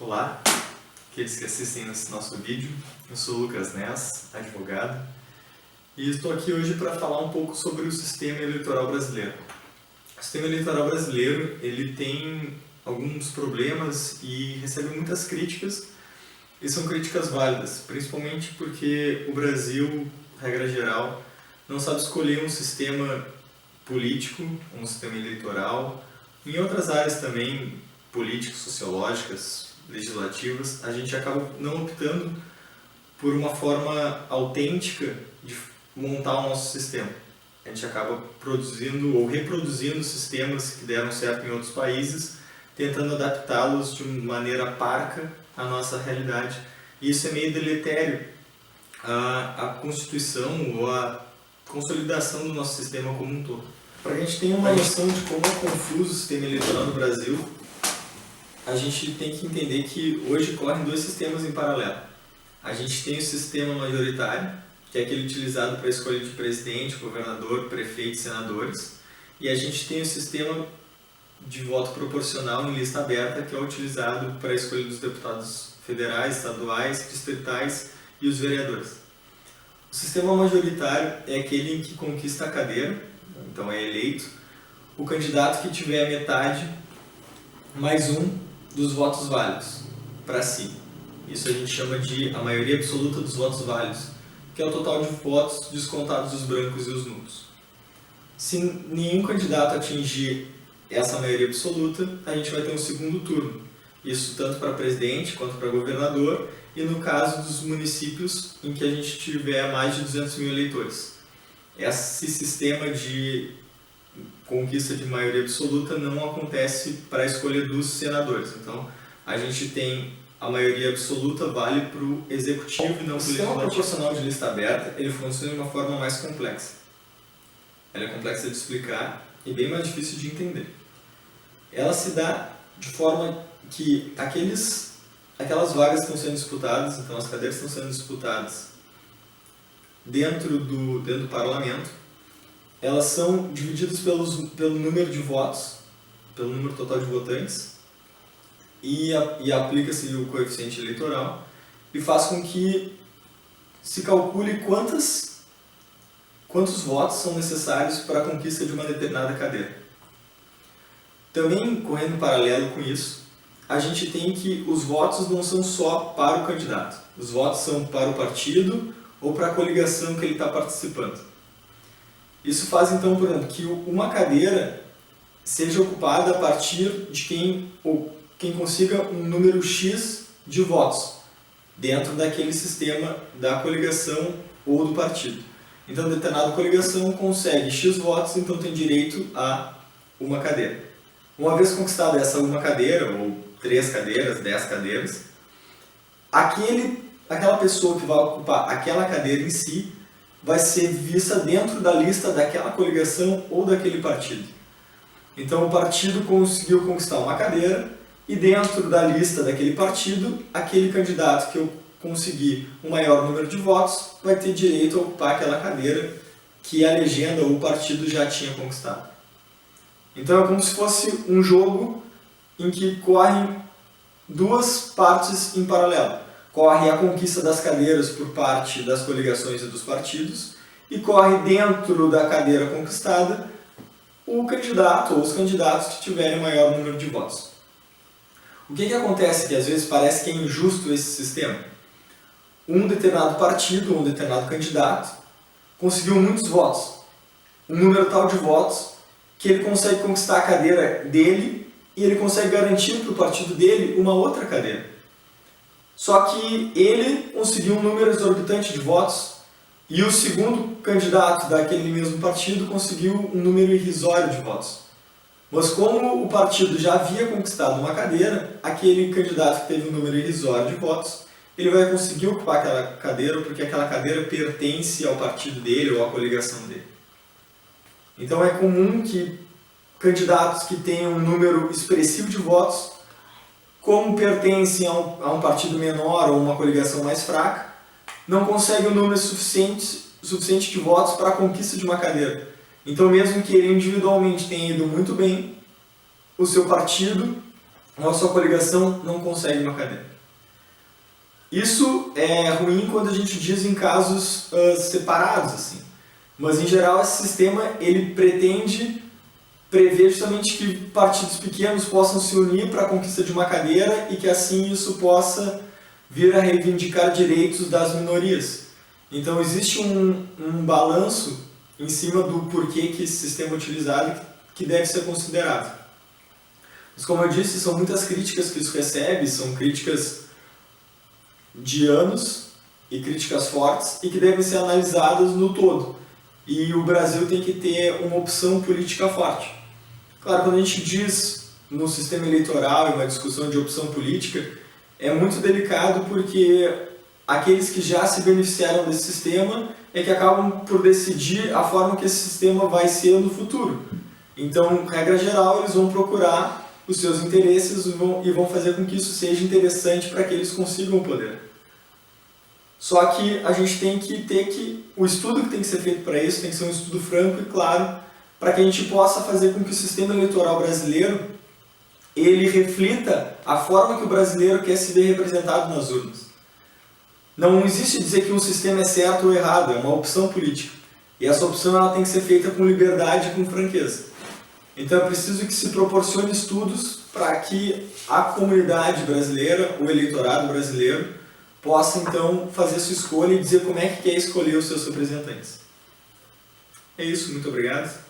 Olá, aqueles que assistem esse nosso vídeo. Eu sou o Lucas Ness, advogado, e estou aqui hoje para falar um pouco sobre o sistema eleitoral brasileiro. O sistema eleitoral brasileiro ele tem alguns problemas e recebe muitas críticas, e são críticas válidas, principalmente porque o Brasil, regra geral, não sabe escolher um sistema político, um sistema eleitoral. Em outras áreas também, políticas, sociológicas, legislativas, a gente acaba não optando por uma forma autêntica de montar o nosso sistema. A gente acaba produzindo ou reproduzindo sistemas que deram certo em outros países, tentando adaptá-los de maneira parca à nossa realidade. E isso é meio deletério à constituição ou à consolidação do nosso sistema como um todo. Para a gente ter uma noção de como é confuso o sistema eleitoral no Brasil, a gente tem que entender que hoje correm dois sistemas em paralelo. A gente tem o sistema majoritário, que é aquele utilizado para a escolha de presidente, governador, prefeito e senadores. E a gente tem o sistema de voto proporcional em lista aberta, que é utilizado para a escolha dos deputados federais, estaduais, distritais e os vereadores. O sistema majoritário é aquele em que conquista a cadeira, então é eleito, o candidato que tiver a metade mais um dos votos válidos para si. Isso a gente chama de a maioria absoluta dos votos válidos, que é o total de votos descontados os brancos e os nulos. Se nenhum candidato atingir essa maioria absoluta, a gente vai ter um segundo turno. Isso tanto para presidente quanto para governador, e no caso dos municípios em que a gente tiver mais de 200 mil eleitores. Esse sistema de conquista de maioria absoluta não acontece para a escolha dos senadores. Então, a gente tem a maioria absoluta vale para o executivo e não para o legislativo. O sistema proporcional de lista aberta ele funciona de uma forma mais complexa. Ela é complexa de explicar e bem mais difícil de entender. Ela se dá de forma que aquelas vagas estão sendo disputadas, então as cadeiras estão sendo disputadas dentro do parlamento. Elas são divididas pelo número de votos, pelo número total de votantes, e aplica-se o coeficiente eleitoral, e faz com que se calcule quantos votos são necessários para a conquista de uma determinada cadeira. Também, correndo em paralelo com isso, a gente tem que os votos não são só para o candidato, os votos são para o partido ou para a coligação que ele está participando. Isso faz, então, por exemplo, que uma cadeira seja ocupada a partir de quem consiga um número X de votos dentro daquele sistema da coligação ou do partido. Então, determinada coligação consegue X votos, então tem direito a uma cadeira. Uma vez conquistada essa uma cadeira, ou 3 cadeiras, 10 cadeiras, aquela pessoa que vai ocupar aquela cadeira em si vai ser vista dentro da lista daquela coligação ou daquele partido. Então o partido conseguiu conquistar uma cadeira e dentro da lista daquele partido, aquele candidato que eu conseguir um maior número de votos vai ter direito a ocupar aquela cadeira que a legenda ou o partido já tinha conquistado. Então é como se fosse um jogo em que correm duas partes em paralelo. Corre a conquista das cadeiras por parte das coligações e dos partidos, e corre dentro da cadeira conquistada o candidato ou os candidatos que tiverem maior número de votos. O que acontece que às vezes parece que é injusto esse sistema? Um determinado partido, um determinado candidato, conseguiu muitos votos, um número tal de votos que ele consegue conquistar a cadeira dele e ele consegue garantir para o partido dele uma outra cadeira. Só que ele conseguiu um número exorbitante de votos e o segundo candidato daquele mesmo partido conseguiu um número irrisório de votos. Mas como o partido já havia conquistado uma cadeira, aquele candidato que teve um número irrisório de votos, ele vai conseguir ocupar aquela cadeira porque aquela cadeira pertence ao partido dele ou à coligação dele. Então é comum que candidatos que tenham um número expressivo de votos, como pertencem a um partido menor ou uma coligação mais fraca, não conseguem um número suficiente de votos para a conquista de uma cadeira. Então, mesmo que ele individualmente tenha ido muito bem, o seu partido ou a sua coligação não consegue uma cadeira. Isso é ruim quando a gente diz em casos separados, assim. Mas em geral esse sistema ele pretende prever justamente que partidos pequenos possam se unir para a conquista de uma cadeira e que assim isso possa vir a reivindicar direitos das minorias. Então existe um balanço em cima do porquê que esse sistema é utilizado que deve ser considerado. Mas como eu disse, são muitas críticas que isso recebe, são críticas de anos e críticas fortes e que devem ser analisadas no todo. E o Brasil tem que ter uma opção política forte. Claro, quando a gente diz no sistema eleitoral e uma discussão de opção política, é muito delicado porque aqueles que já se beneficiaram desse sistema é que acabam por decidir a forma que esse sistema vai ser no futuro. Então, regra geral, eles vão procurar os seus interesses e vão fazer com que isso seja interessante para que eles consigam o poder. Só que a gente tem que ter que... O estudo que tem que ser feito para isso tem que ser um estudo franco e claro, para que a gente possa fazer com que o sistema eleitoral brasileiro ele reflita a forma que o brasileiro quer se ver representado nas urnas. Não existe dizer que um sistema é certo ou errado, é uma opção política. E essa opção ela tem que ser feita com liberdade e com franqueza. Então é preciso que se proporcione estudos para que a comunidade brasileira, o eleitorado brasileiro, possa então fazer sua escolha e dizer como é que quer escolher os seus representantes. É isso, muito obrigado.